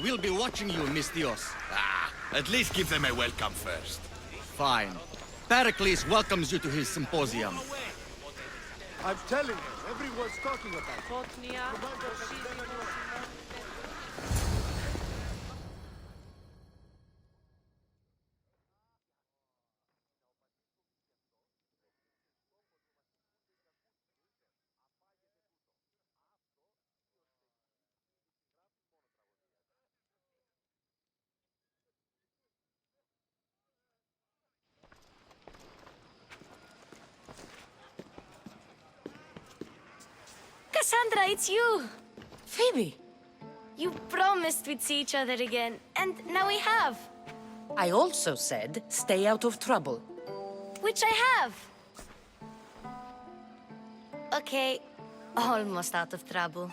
We'll be watching you, Miss Dios. At least give them a welcome first. Fine. Pericles welcomes you to his symposium. I'm telling you, everyone's talking about it. Cassandra, it's you! Phoebe! You promised we'd see each other again, and now we have. I also said, stay out of trouble. Which I have. Okay, almost out of trouble.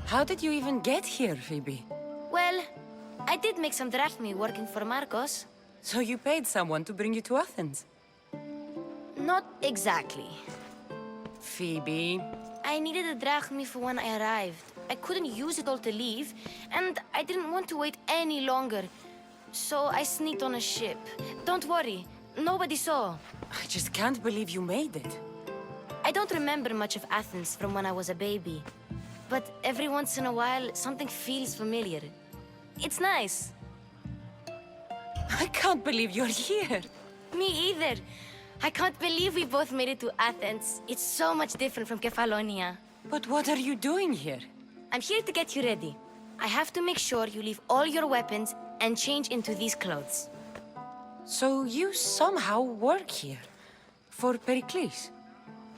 How did you even get here, Phoebe? Well, I did make some drachmi working for Marcos. So you paid someone to bring you to Athens? Not exactly. Phoebe... I needed a drachmi for when I arrived. I couldn't use it all to leave, and I didn't want to wait any longer. So I sneaked on a ship. Don't worry, nobody saw. I just can't believe you made it. I don't remember much of Athens from when I was a baby. But every once in a while, something feels familiar. It's nice. I can't believe you're here. Me either. I can't believe we both made it to Athens. It's so much different from Kefalonia. But what are you doing here? I'm here to get you ready. I have to make sure you leave all your weapons and change into these clothes. So you somehow work here? For Pericles?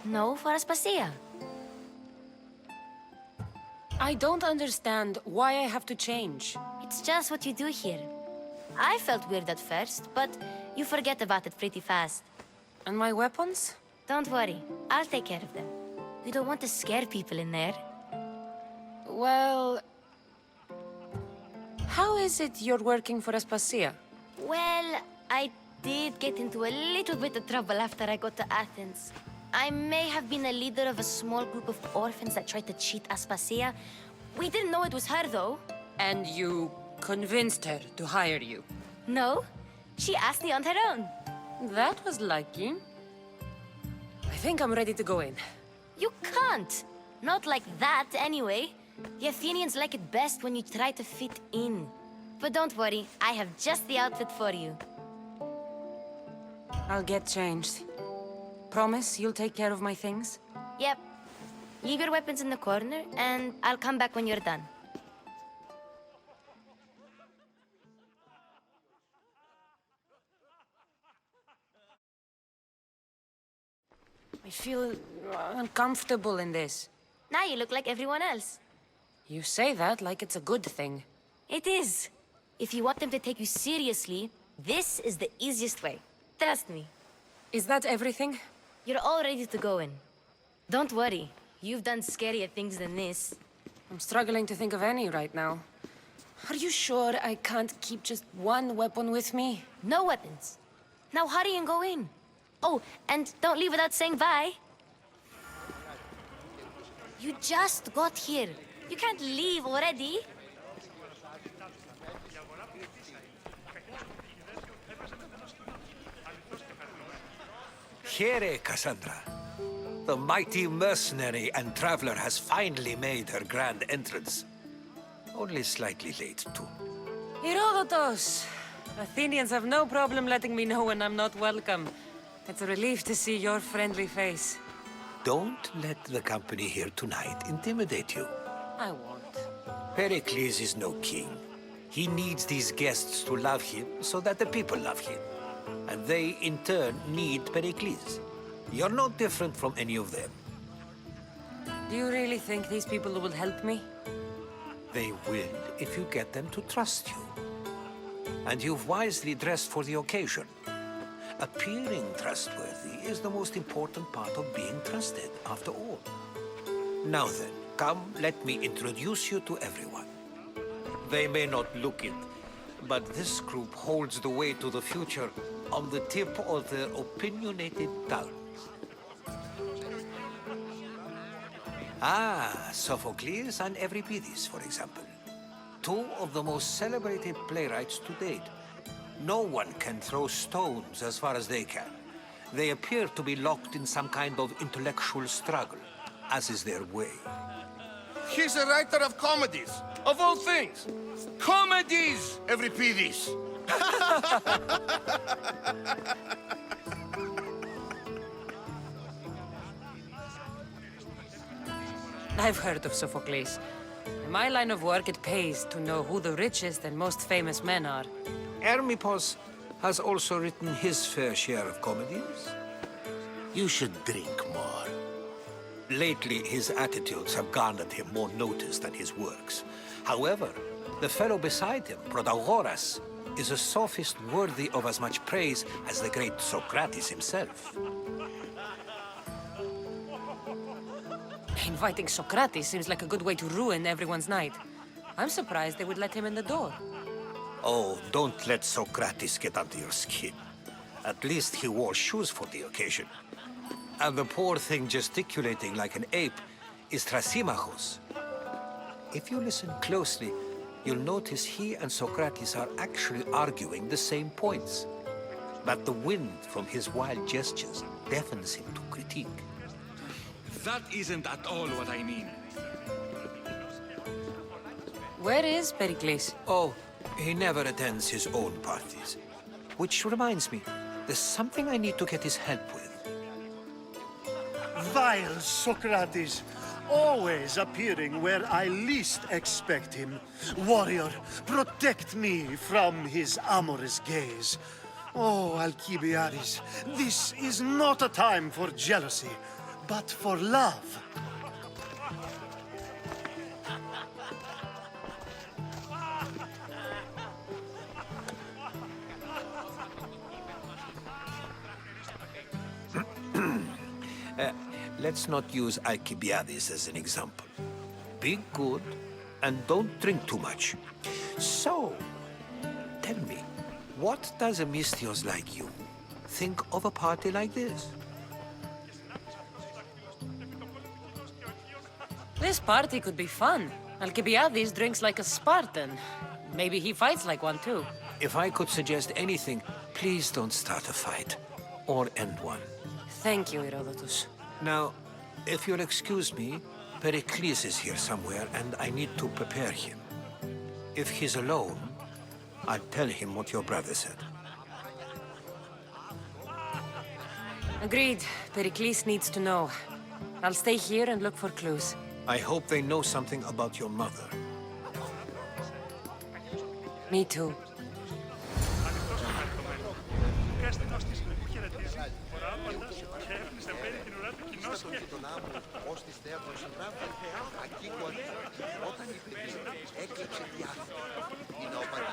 No, for Aspasia. I don't understand why I have to change. It's just what you do here. I felt weird at first, but you forget about it pretty fast. And my weapons? Don't worry, I'll take care of them. We don't want to scare people in there. Well... How is it you're working for Aspasia? Well, I did get into a little bit of trouble after I got to Athens. I may have been a leader of a small group of orphans that tried to cheat Aspasia. We didn't know it was her, though. And you convinced her to hire you? No, she asked me on her own. That was lucky. I think I'm ready to go in. You can't. Not like that, anyway. The Athenians like it best when you try to fit in. But don't worry, I have just the outfit for you. I'll get changed. Promise you'll take care of my things? Yep. Leave your weapons in the corner, and I'll come back when you're done. I feel uncomfortable in this. Now you look like everyone else. You say that like it's a good thing. It is. If you want them to take you seriously, this is the easiest way. Trust me. Is that everything? You're all ready to go in. Don't worry. You've done scarier things than this. I'm struggling to think of any right now. Are you sure I can't keep just one weapon with me? No weapons. Now hurry and go in. Oh, and don't leave without saying bye. You just got here. You can't leave already. Here, Cassandra. The mighty mercenary and traveler has finally made her grand entrance. Only slightly late, too. Herodotus! Athenians have no problem letting me know when I'm not welcome. It's a relief to see your friendly face. Don't let the company here tonight intimidate you. I won't. Pericles is no king. He needs these guests to love him so that the people love him. And they, in turn, need Pericles. You're no different from any of them. Do you really think these people will help me? They will if you get them to trust you. And you've wisely dressed for the occasion. Appearing trustworthy is the most important part of being trusted, after all. Now then, come, let me introduce you to everyone. They may not look it, but this group holds the way to the future on the tip of their opinionated tongues. Ah, Sophocles and Euripides, for example. Two of the most celebrated playwrights to date. No one can throw stones as far as they can. They appear to be locked in some kind of intellectual struggle, as is their way. He's a writer of comedies, of all things. Comedies, Euripides. I've heard of Sophocles. In my line of work, it pays to know who the richest and most famous men are. Hermippos has also written his fair share of comedies. You should drink more. Lately, his attitudes have garnered him more notice than his works. However, the fellow beside him, Protagoras, is a sophist worthy of as much praise as the great Socrates himself. Inviting Socrates seems like a good way to ruin everyone's night. I'm surprised they would let him in the door. Oh, don't let Socrates get under your skin. At least he wore shoes for the occasion. And the poor thing gesticulating like an ape is Thrasymachos. If you listen closely, you'll notice he and Socrates are actually arguing the same points. But the wind from his wild gestures deafens him to critique. That isn't at all what I mean. Where is Pericles? Oh, he never attends his own parties. Which reminds me, there's something I need to get his help with. Vile Socrates, always appearing where I least expect him. Warrior, protect me from his amorous gaze. Oh, Alcibiades, this is not a time for jealousy, but for love. Let's not use Alcibiades as an example. Be good and don't drink too much. So, tell me, what does a Mystios like you think of a party like this? This party could be fun. Alcibiades drinks like a Spartan. Maybe he fights like one too. If I could suggest anything, please don't start a fight or end one. Thank you, Herodotus. Now, if you'll excuse me, Pericles is here somewhere and I need to prepare him. If he's alone, I'll tell him what your brother said. Agreed. Pericles needs to know. I'll stay here and look for clues. I hope they know something about your mother. Me too.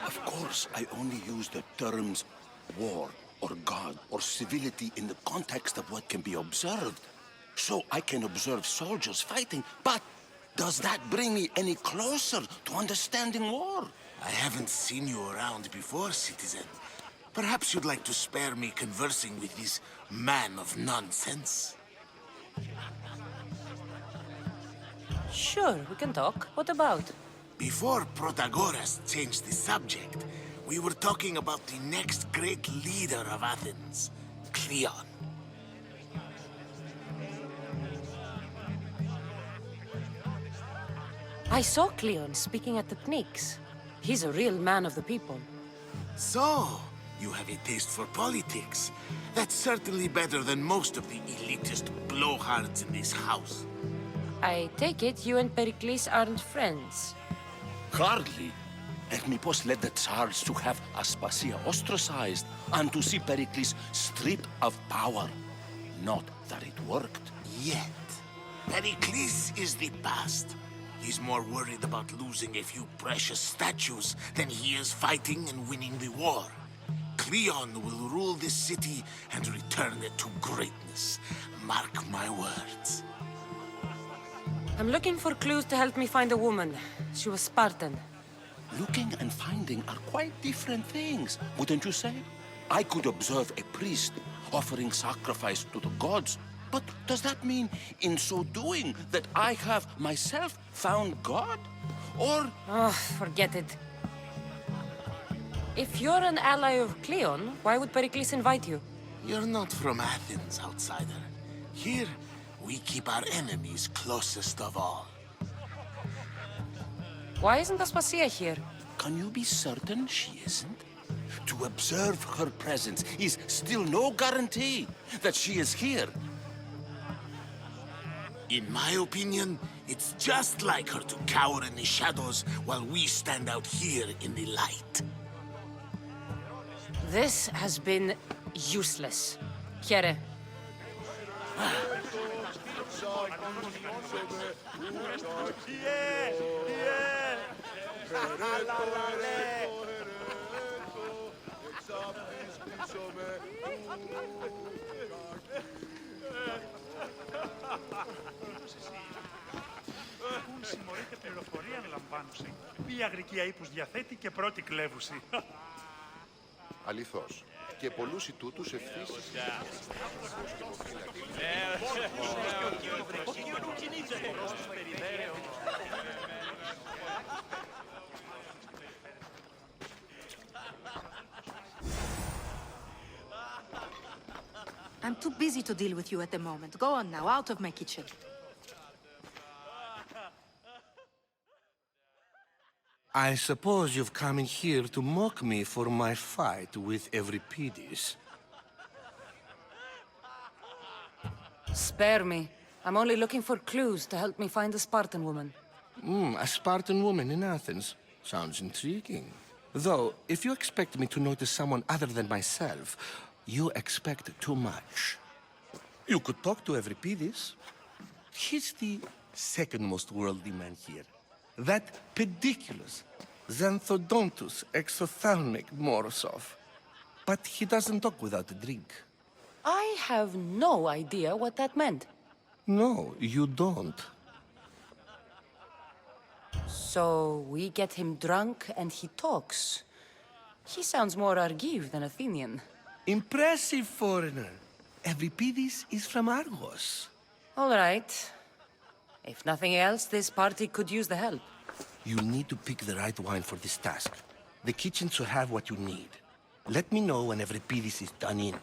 Of course, I only use the terms war or God or civility in the context of what can be observed. So I can observe soldiers fighting, but does that bring me any closer to understanding war? I haven't seen you around before, citizen. Perhaps you'd like to spare me conversing with this man of nonsense? Sure, we can talk. What about? Before Protagoras changed the subject, we were talking about the next great leader of Athens, Cleon. I saw Cleon speaking at the Pnyx. He's a real man of the people. So, you have a taste for politics. That's certainly better than most of the elitist blowhards in this house. I take it you and Pericles aren't friends. Hardly. Hermippos led the Tsars to have Aspasia ostracized and to see Pericles stripped of power. Not that it worked. Yet, Pericles is the past. He's more worried about losing a few precious statues than he is fighting and winning the war. Cleon will rule this city and return it to greatness. Mark my words. I'm looking for clues to help me find a woman. She was Spartan. Looking and finding are quite different things, wouldn't you say? I could observe a priest offering sacrifice to the gods, But does that mean, in so doing, that I have myself found God? Or... Oh, forget it. If you're an ally of Cleon, why would Pericles invite you? You're not from Athens, outsider. Here, we keep our enemies closest of all. Why isn't Aspasia here? Can you be certain she isn't? To observe her presence is still no guarantee that she is here. In my opinion, it's just like her to cower in the shadows while we stand out here in the light. This has been useless. Chiere. Πουν συμμορείται πληροφορία λαμβάνουση. Η αγρική αήπους διαθέτει και πρώτη κλέβουση. Αληθώς. Και πολλούς ητούτους ευθύς... I'm too busy to deal with you at the moment. Go on now, out of my kitchen. I suppose you've come in here to mock me for my fight with Euripides. Spare me. I'm only looking for clues to help me find a Spartan woman. A Spartan woman in Athens. Sounds intriguing. Though, if you expect me to notice someone other than myself, you expect too much. You could talk to Euripides. He's the second most worldly man here. That pediculous, xanthodontus exophthalmic Morosov. But he doesn't talk without a drink. I have no idea what that meant. No, you don't. So we get him drunk and he talks. He sounds more Argive than Athenian. Impressive, foreigner. Euripides is from Argos. All right. If nothing else, this party could use the help. You'll need to pick the right wine for this task. The kitchen should have what you need. Let me know when Euripides is done in,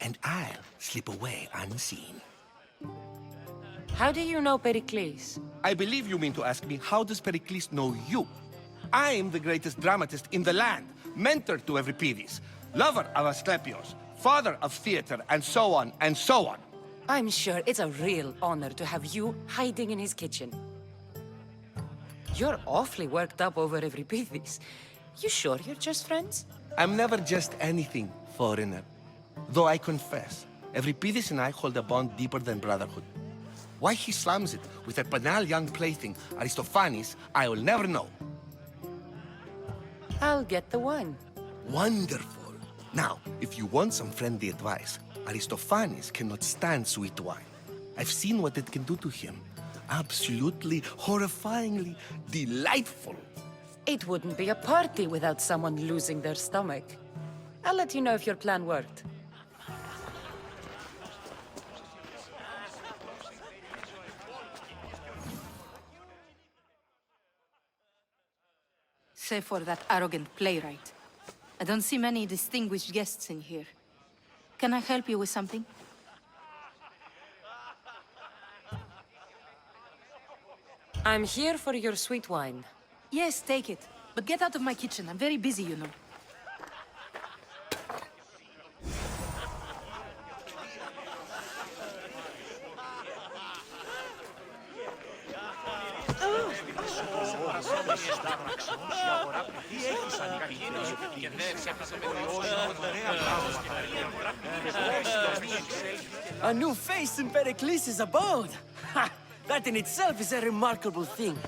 and I'll slip away unseen. How do you know Pericles? I believe you mean to ask me, how does Pericles know you? I am the greatest dramatist in the land, mentor to Euripides, lover of Asclepios, father of theater, and so on, and so on. I'm sure it's a real honor to have you hiding in his kitchen. You're awfully worked up over Euripides. You sure you're just friends? I'm never just anything, foreigner. Though I confess, Euripides and I hold a bond deeper than brotherhood. Why he slams it with that banal young plaything, Aristophanes, I will never know. I'll get the wine. Wonderful. Now, if you want some friendly advice, Aristophanes cannot stand sweet wine. I've seen what it can do to him. Absolutely, horrifyingly delightful. It wouldn't be a party without someone losing their stomach. I'll let you know if your plan worked. Save for that arrogant playwright. I don't see many distinguished guests in here. Can I help you with something? I'm here for your sweet wine. Yes, take it. But get out of my kitchen. I'm very busy, you know. A new face in Pericles' abode! Ha! That in itself is a remarkable thing.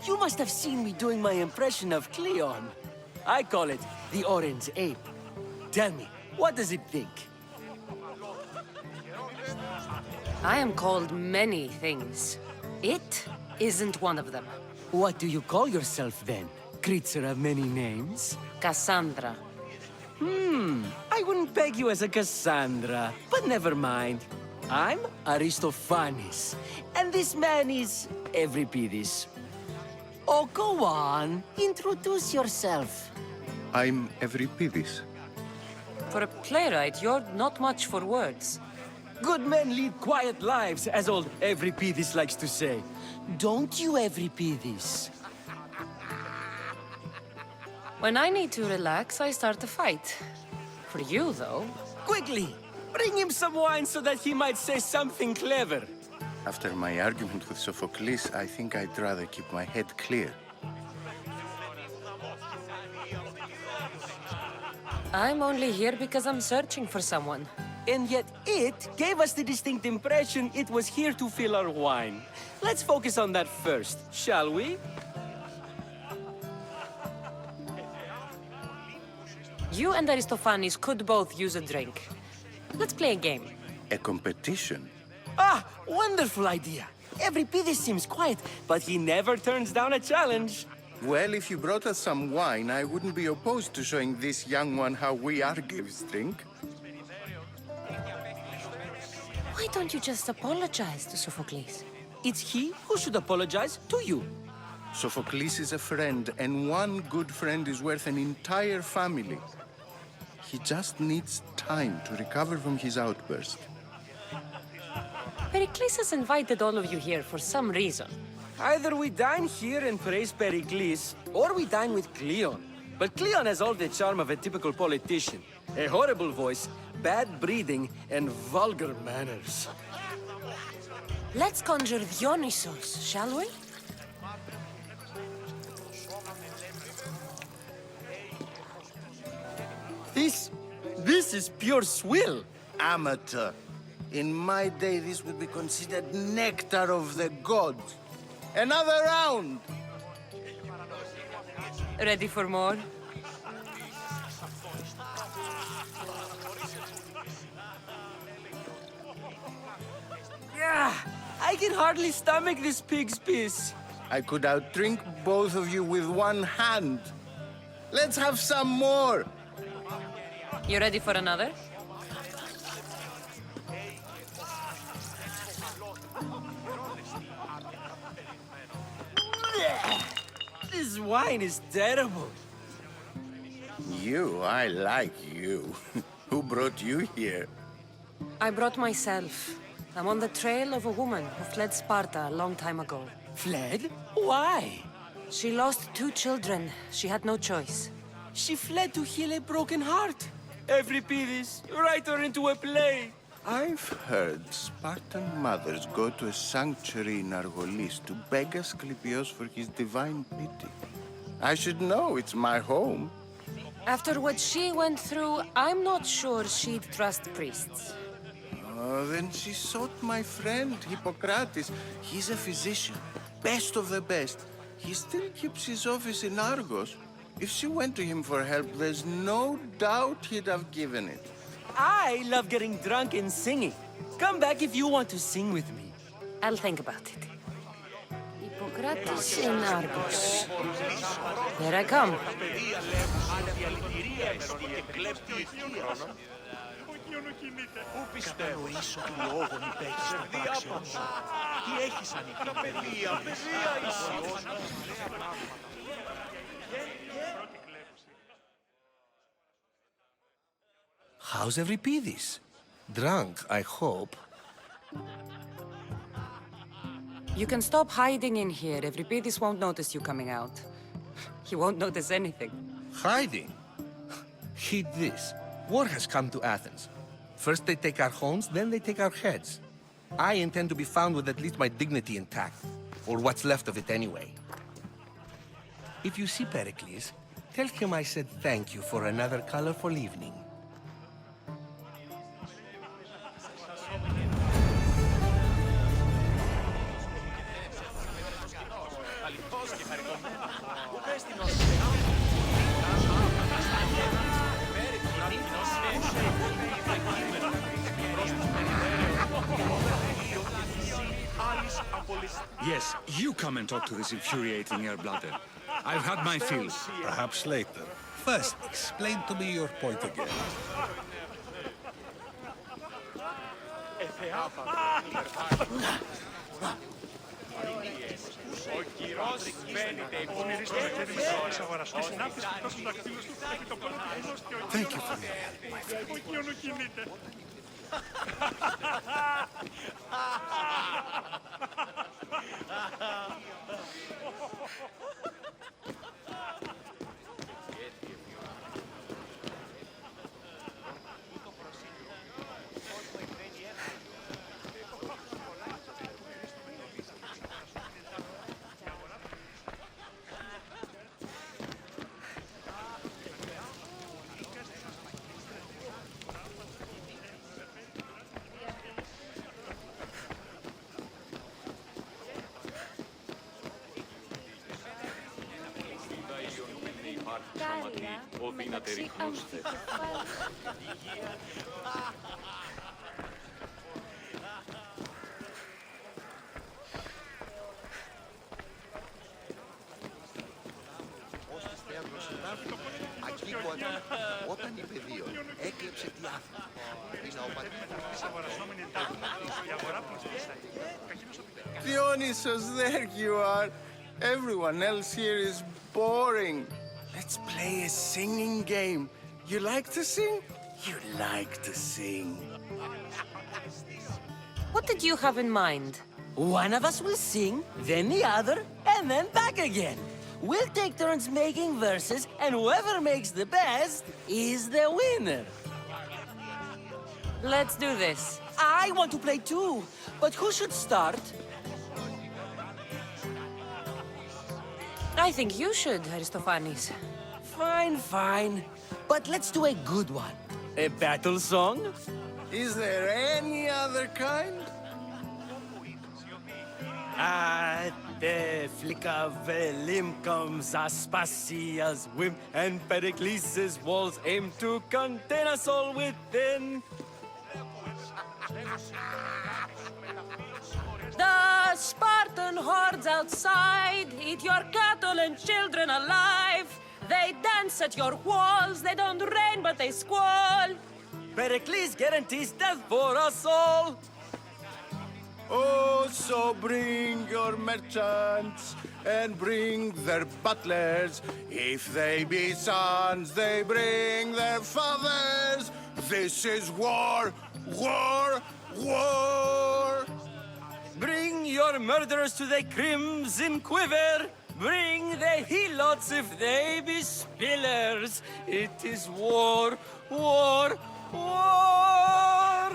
You must have seen me doing my impression of Cleon. I call it the Orange Ape. Tell me, what does it think? I am called many things. It isn't one of them. What do you call yourself then? Creature of many names? Cassandra. I wouldn't peg you as a Cassandra, but never mind. I'm Aristophanes, and this man is Euripides. Oh, go on. Introduce yourself. I'm Euripides. For a playwright, you're not much for words. Good men lead quiet lives, as old Euripides likes to say. Don't you, Euripides? When I need to relax, I start a fight. For you, though... Quickly! Bring him some wine so that he might say something clever. After my argument with Sophocles, I think I'd rather keep my head clear. I'm only here because I'm searching for someone. And yet it gave us the distinct impression it was here to fill our wine. Let's focus on that first, shall we? You and Aristophanes could both use a drink. Let's play a game. A competition? Ah, wonderful idea. Euripides seems quiet, but he never turns down a challenge. Well, if you brought us some wine, I wouldn't be opposed to showing this young one how we Argives drink. Why don't you just apologize to Sophocles? It's he who should apologize to you. Sophocles is a friend, and one good friend is worth an entire family. He just needs time to recover from his outburst. Pericles has invited all of you here for some reason. Either we dine here and praise Pericles, or we dine with Cleon. But Cleon has all the charm of a typical politician. A horrible voice, bad breeding, and vulgar manners. Let's conjure Dionysos, shall we? This is pure swill. Amateur. In my day, this would be considered nectar of the gods. Another round! Ready for more? Yeah, I can hardly stomach this pig's piss. I could outdrink both of you with one hand. Let's have some more! You ready for another? This wine is terrible. I like you. Who brought you here? I brought myself. I'm on the trail of a woman who fled Sparta a long time ago. Fled? Why? She lost 2 children. She had no choice. She fled to heal a broken heart. Euripides, write her into a play. I've heard Spartan mothers go to a sanctuary in Argolis to beg Asclepios for his divine pity. I should know, it's my home. After what she went through, I'm not sure she'd trust priests. Oh, then she sought my friend, Hippocrates. He's a physician, best of the best. He still keeps his office in Argos. If she went to him for help, there's no doubt he'd have given it. I love getting drunk and singing. Come back if you want to sing with me. I'll think about it. Hippocrates in Argos. Here I come. Πού πιστεύεις ότι ο Όγων υπέχει στον πράξεων σου? Τι έχεις ανοιχτή? How's Euripides? Drunk, I hope. You can stop hiding in here. Euripides won't notice you coming out. He won't notice anything. Hiding? Heed this. War has come to Athens. First they take our homes, then they take our heads. I intend to be found with at least my dignity intact. Or what's left of it anyway. If you see Pericles, tell him I said thank you for another colorful evening. Yes, you come and talk to this infuriating air-blooded. I've had my fill. Perhaps later. First, explain to me your point again. Ο κυρός μπαίνεται Thank you for your help, my friend. Όταν είπε δύο, έκλεψε τη Άθηνα. Είναι ο Dionysus, there you are. Everyone else here is boring. Let's play a singing game. You like to sing? You like to sing. What did you have in mind? One of us will sing, then the other, and then back again. We'll take turns making verses, and whoever makes the best is the winner. Let's do this. I want to play too, but who should start? I think you should, Aristophanes. Fine, fine. But let's do a good one. A battle song? Is there any other kind? At the flick of a limb comes Aspasia's whim, and Pericles' walls aim to contain us all within. The Spartan hordes outside eat your cattle and children alive. They dance at your walls, they don't rain but they squall. Pericles guarantees death for us all. Oh, so bring your merchants and bring their butlers. If they be sons, they bring their fathers. This is war, war, war. Bring your murderers to the crimson quiver. Bring the helots if they be spillers. It is war, war, war.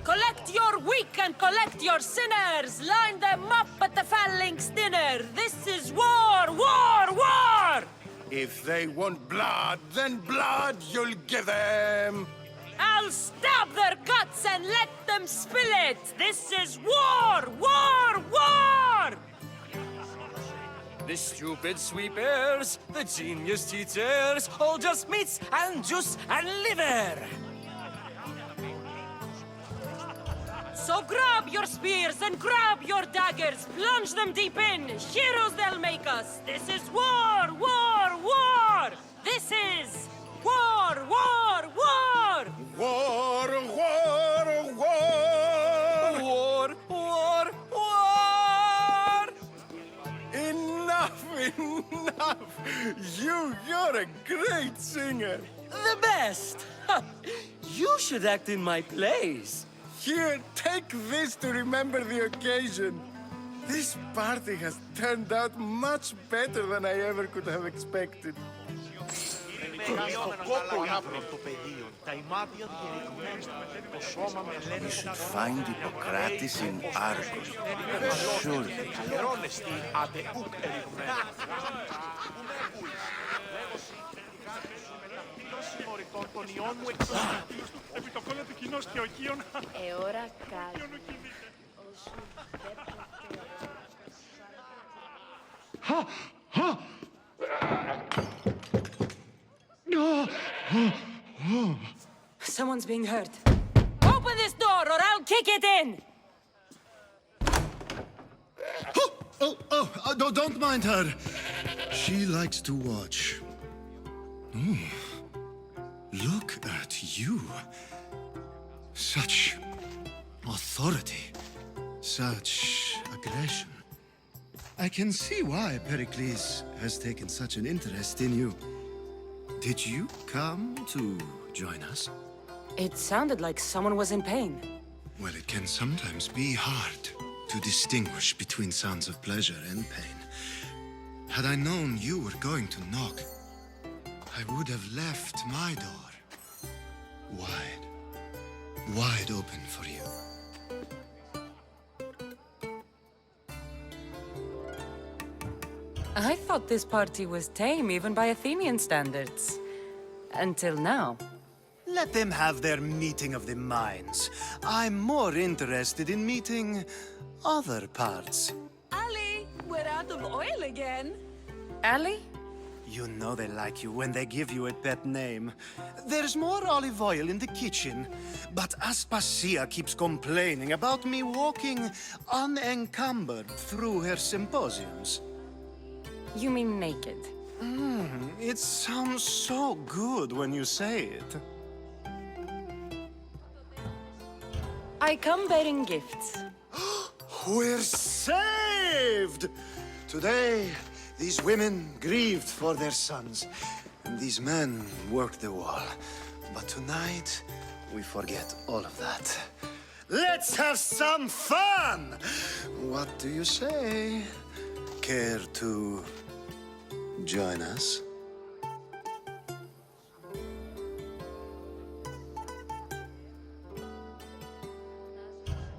Collect your weak and collect your sinners. Line them up at the phalanx dinner. This is war, war, war! If they want blood, then blood you'll give them. I'll stab their guts and let them spill it. This is war, war, war! The stupid sweepers, the genius teachers, all just meats and juice and liver. So grab your spears and grab your daggers. Plunge them deep in. Heroes they'll make us. This is war, war, war! This is war, war, war! War, war, war! War, war, war! Enough, enough! You're a great singer. The best! You should act in my plays. Here, take this to remember the occasion. This party has turned out much better than I ever could have expected. We should find Hippocrates in Argos. Surely. Someone's being hurt. Open this door or I'll kick it in! Don't mind her. She likes to watch. Look at you... Such authority, such aggression. I can see why Pericles has taken such an interest in you. Did you come to join us? It sounded like someone was in pain. Well, it can sometimes be hard to distinguish between sounds of pleasure and pain. Had I known you were going to knock, I would have left my door wide open for you. I thought this party was tame even by Athenian standards. Until now. Let them have their meeting of the minds. I'm more interested in meeting other parts. Ali, we're out of oil again. Ali? You know they like you when they give you a pet name. There's more olive oil in the kitchen, but Aspasia keeps complaining about me walking unencumbered through her symposiums. You mean naked? It sounds so good when you say it. I come bearing gifts. We're saved! Today, these women grieved for their sons, and these men worked the wall. But tonight, we forget all of that. Let's have some fun! What do you say? Care to join us?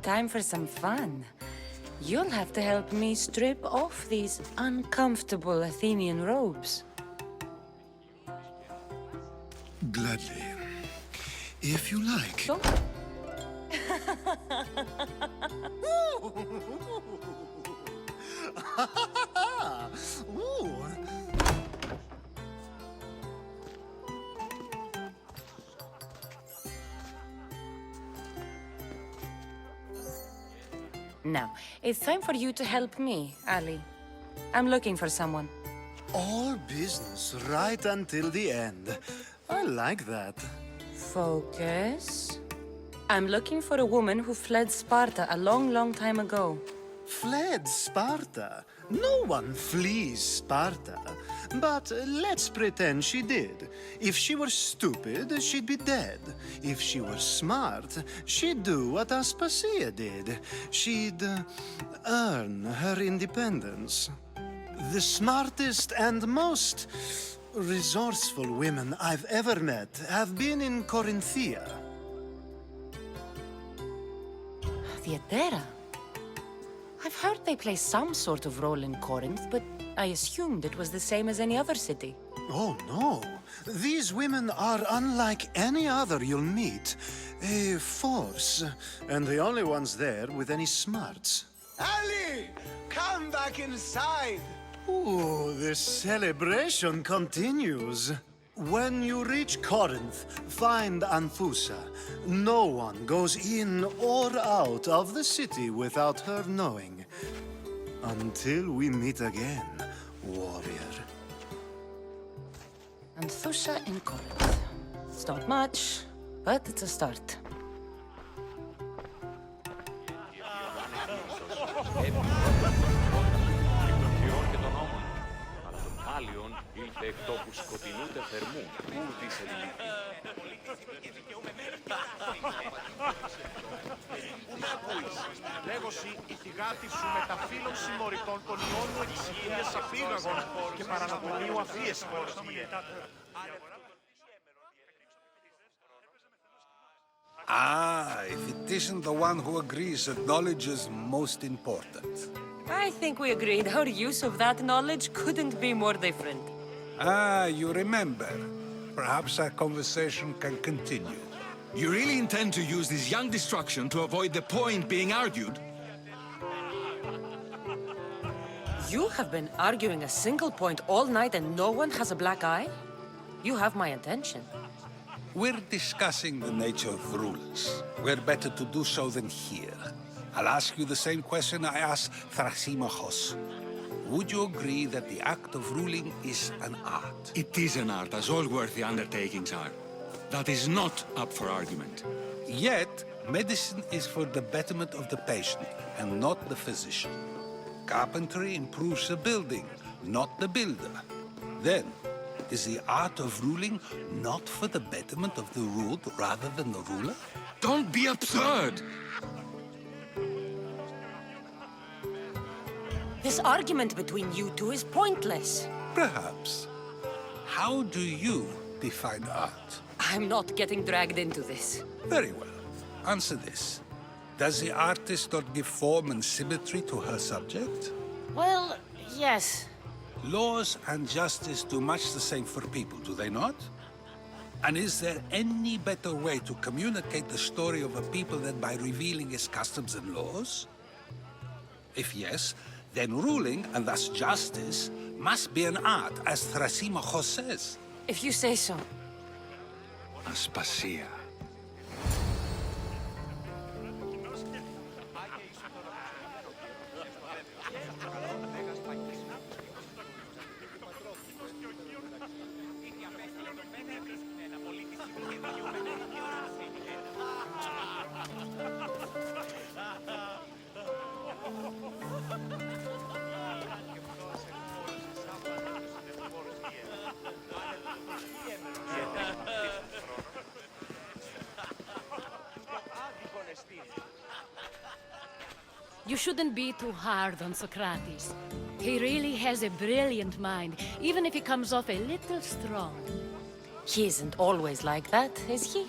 Time for some fun. You'll have to help me strip off these uncomfortable Athenian robes. Gladly. If you like. So? Ooh. Now, it's time for you to help me, Ali. I'm looking for someone. All business right until the end. I like that. Focus. I'm looking for a woman who fled Sparta a long, long time ago. Fled Sparta? No one flees Sparta. But let's pretend she did. If she were stupid, she'd be dead. If she were smart, she'd do what Aspasia did. She'd earn her independence. The smartest and most resourceful women I've ever met have been in Corinthia. Theatera? I've heard they play some sort of role in Corinth, but I assumed it was the same as any other city. Oh, no. These women are unlike any other you'll meet. A force, and the only ones there with any smarts. Ali! Come back inside! Ooh, the celebration continues. When you reach Corinth, find Anthusa. No one goes in or out of the city without her knowing. Until we meet again, warrior. Anthusa in Corinth. It's not much, but it's a start. ήλθε εκ τόπου σκοτεινού τεθερμού, ούτης ελληνική. Ούν ακούεις, λέγωση η θυγάτη σου με τα φύλων συμμοριτών των Ιώνου εξηγείας απήγαγων και παρανατολίου αφίες χωριστιέ. Ah, if it isn't the one who agrees that knowledge is most important. I think we agreed our use of that knowledge couldn't be more different. Ah, you remember. Perhaps our conversation can continue. You really intend to use this young destruction to avoid the point being argued? You have been arguing a single point all night and no one has a black eye? You have my attention. We're discussing the nature of rules. We're better to do so than here. I'll ask you the same question I asked Thrasymachos. Would you agree that the act of ruling is an art? It is an art, as all worthy undertakings are. That is not up for argument. Yet, medicine is for the betterment of the patient and not the physician. Carpentry improves the building, not the builder. Then, is the art of ruling not for the betterment of the ruled rather than the ruler? Don't be absurd! This argument between you two is pointless. Perhaps. How do you define art? I'm not getting dragged into this. Very well. Answer this. Does the artist not give form and symmetry to her subject? Well, yes. Laws and justice do much the same for people, do they not? And is there any better way to communicate the story of a people than by revealing its customs and laws? If yes, then ruling, and thus justice, must be an art, as Thrasymachos says. If you say so. Aspasia. You shouldn't be too hard on Socrates. He really has a brilliant mind, even if he comes off a little strong. He isn't always like that, is he?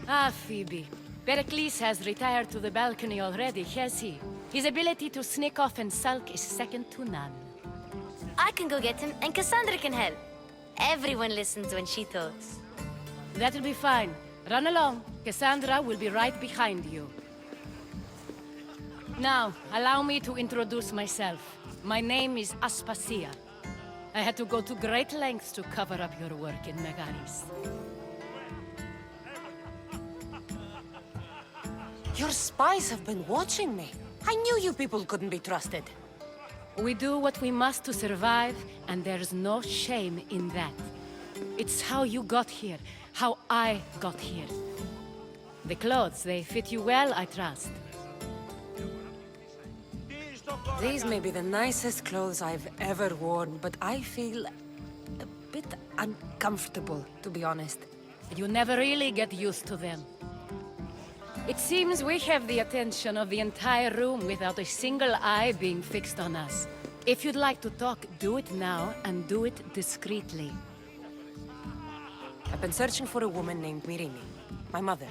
Ah, Phoebe. Pericles has retired to the balcony already, has he? His ability to sneak off and sulk is second to none. I can go get him, and Cassandra can help. Everyone listens when she talks. That'll be fine. Run along. Cassandra will be right behind you. Now, allow me to introduce myself. My name is Aspasia. I had to go to great lengths to cover up your work in Megaris. Your spies have been watching me. I knew you people couldn't be trusted. We do what we must to survive, and there's no shame in that. It's how you got here, how I got here. The clothes, they fit you well, I trust. These may be the nicest clothes I've ever worn, but I feel a bit uncomfortable, to be honest. You never really get used to them. It seems we have the attention of the entire room without a single eye being fixed on us. If you'd like to talk, do it now, and do it discreetly. I've been searching for a woman named Myrine, my mother.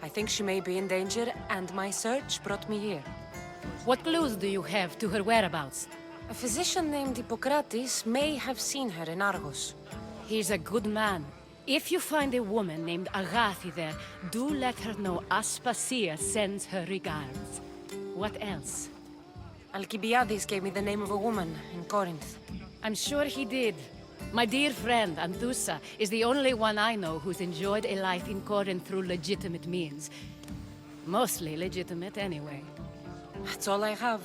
I think she may be in danger, and my search brought me here. What clues do you have to her whereabouts? A physician named Hippocrates may have seen her in Argos. He's a good man. If you find a woman named Agathi there, do let her know Aspasia sends her regards. What else? Alcibiades gave me the name of a woman in Corinth. I'm sure he did. My dear friend, Anthusa, is the only one I know who's enjoyed a life in Corinth through legitimate means. Mostly legitimate, anyway. That's all I have.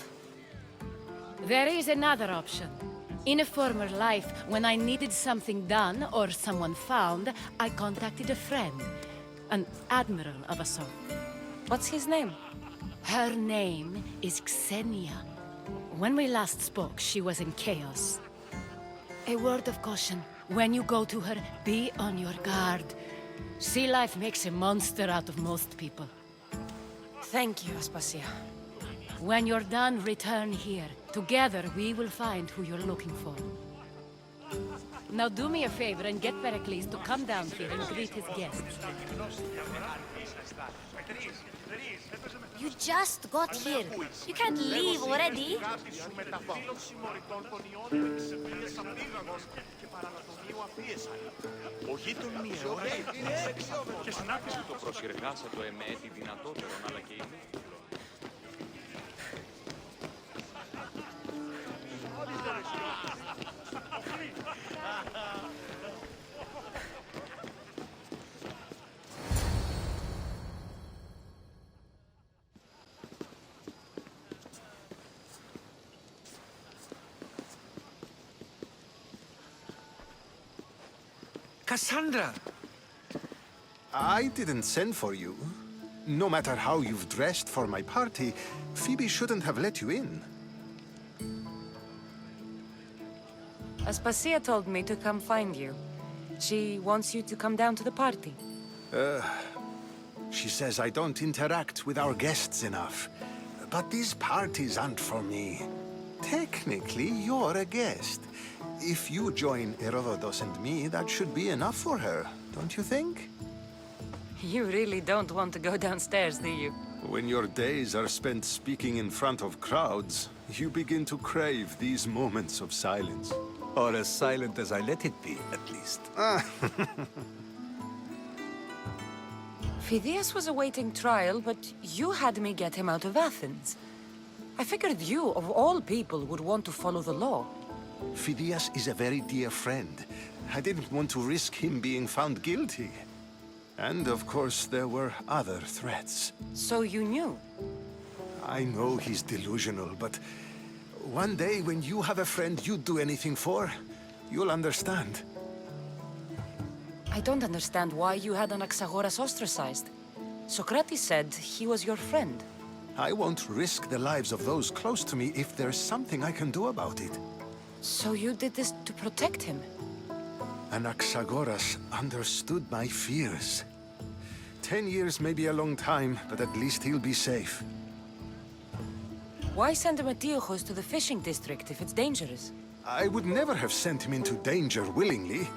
There is another option. In a former life, when I needed something done or someone found, I contacted a friend. An admiral of a sort. What's his name? Her name is Xenia. When we last spoke, she was in chaos. A word of caution. When you go to her, be on your guard. Sea life makes a monster out of most people. Thank you, Aspasia. When you're done, return here. Together, we will find who you're looking for. Now do me a favor and get Pericles to come down here and greet his guests. You just got here. You can't leave already. Ο γείτον Ιεώνα και συνάπτυση το προσυργάσατο εμέ τη δυνατότερον αλλά και ημί. Cassandra! I didn't send for you. No matter how you've dressed for my party, Phoebe shouldn't have let you in. Aspasia told me to come find you. She wants you to come down to the party. She says I don't interact with our guests enough. But these parties aren't for me. Technically, you're a guest. If you join Herodotus and me, that should be enough for her, don't you think? You really don't want to go downstairs, do you? When your days are spent speaking in front of crowds, you begin to crave these moments of silence. Or as silent as I let it be, at least. Phidias was awaiting trial, but you had me get him out of Athens. I figured you, of all people, would want to follow the law. Phidias is a very dear friend. I didn't want to risk him being found guilty. And of course, there were other threats. So you knew? I know he's delusional, but one day when you have a friend you'd do anything for, you'll understand. I don't understand why you had Anaxagoras ostracized. Socrates said he was your friend. I won't risk the lives of those close to me if there's something I can do about it. So you did this to protect him? Anaxagoras understood my fears. 10 years may be a long time, but at least he'll be safe. Why send Metiochos to the fishing district if it's dangerous? I would never have sent him into danger willingly.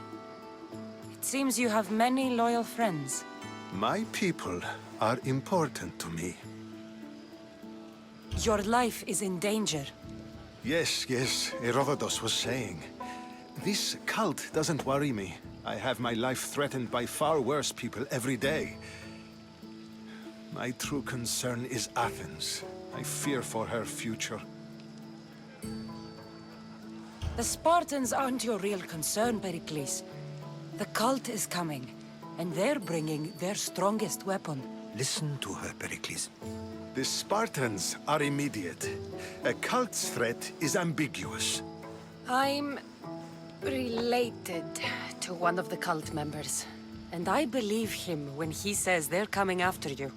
It seems you have many loyal friends. My people are important to me. Your life is in danger. Yes, Herodotus was saying. This cult doesn't worry me. I have my life threatened by far worse people every day. My true concern is Athens. I fear for her future. The Spartans aren't your real concern, Pericles. The cult is coming, and they're bringing their strongest weapon. Listen to her, Pericles. The Spartans are immediate. A cult's threat is ambiguous. I'm related to one of the cult members, and I believe him when he says they're coming after you.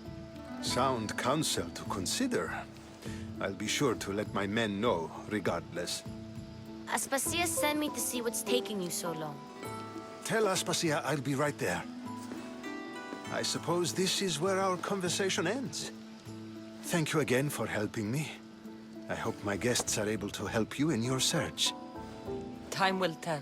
Sound counsel to consider. I'll be sure to let my men know, regardless. Aspasia sent me to see what's taking you so long. Tell Aspasia I'll be right there. I suppose this is where our conversation ends. Thank you again for helping me. I hope my guests are able to help you in your search. Time will tell.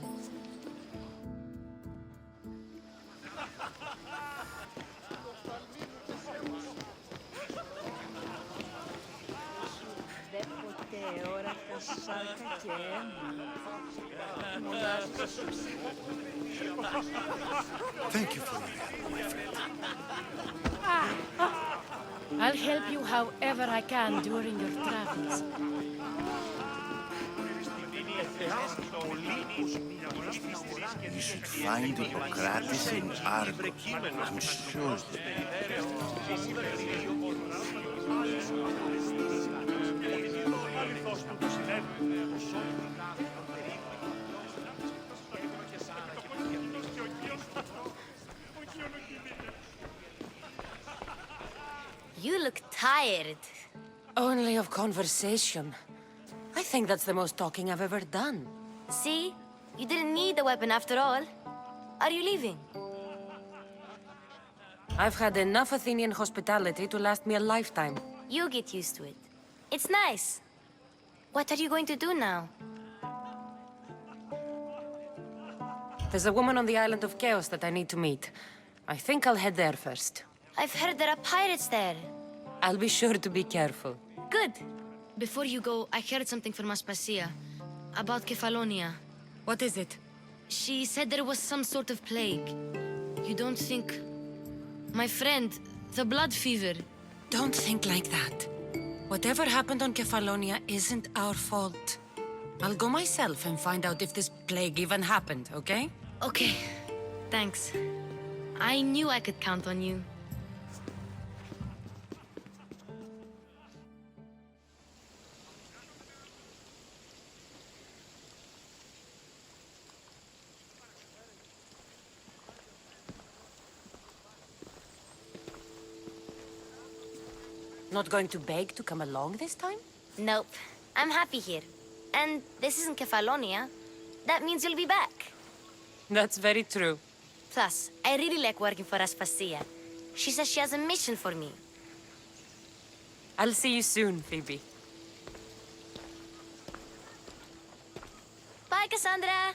Thank you for your help, my friend. I'll help you however I can during your travels. You should find Hippocrates in Argos. I'm sure. You look tired. Only of conversation. I think that's the most talking I've ever done. See? You didn't need the weapon after all. Are you leaving? I've had enough Athenian hospitality to last me a lifetime. You get used to it. It's nice. What are you going to do now? There's a woman on the island of Chaos that I need to meet. I think I'll head there first. I've heard there are pirates there. I'll be sure to be careful. Good. Before you go, I heard something from Aspasia. About Kefalonia. What is it? She said there was some sort of plague. You don't think... My friend, the blood fever. Don't think like that. Whatever happened on Kefalonia isn't our fault. I'll go myself and find out if this plague even happened, okay? Okay. Thanks. I knew I could count on you. Not going to beg to come along this time? Nope. I'm happy here. And this isn't Kefalonia. That means you'll be back. That's very true. Plus, I really like working for Aspasia. She says she has a mission for me. I'll see you soon, Phoebe. Bye, Cassandra!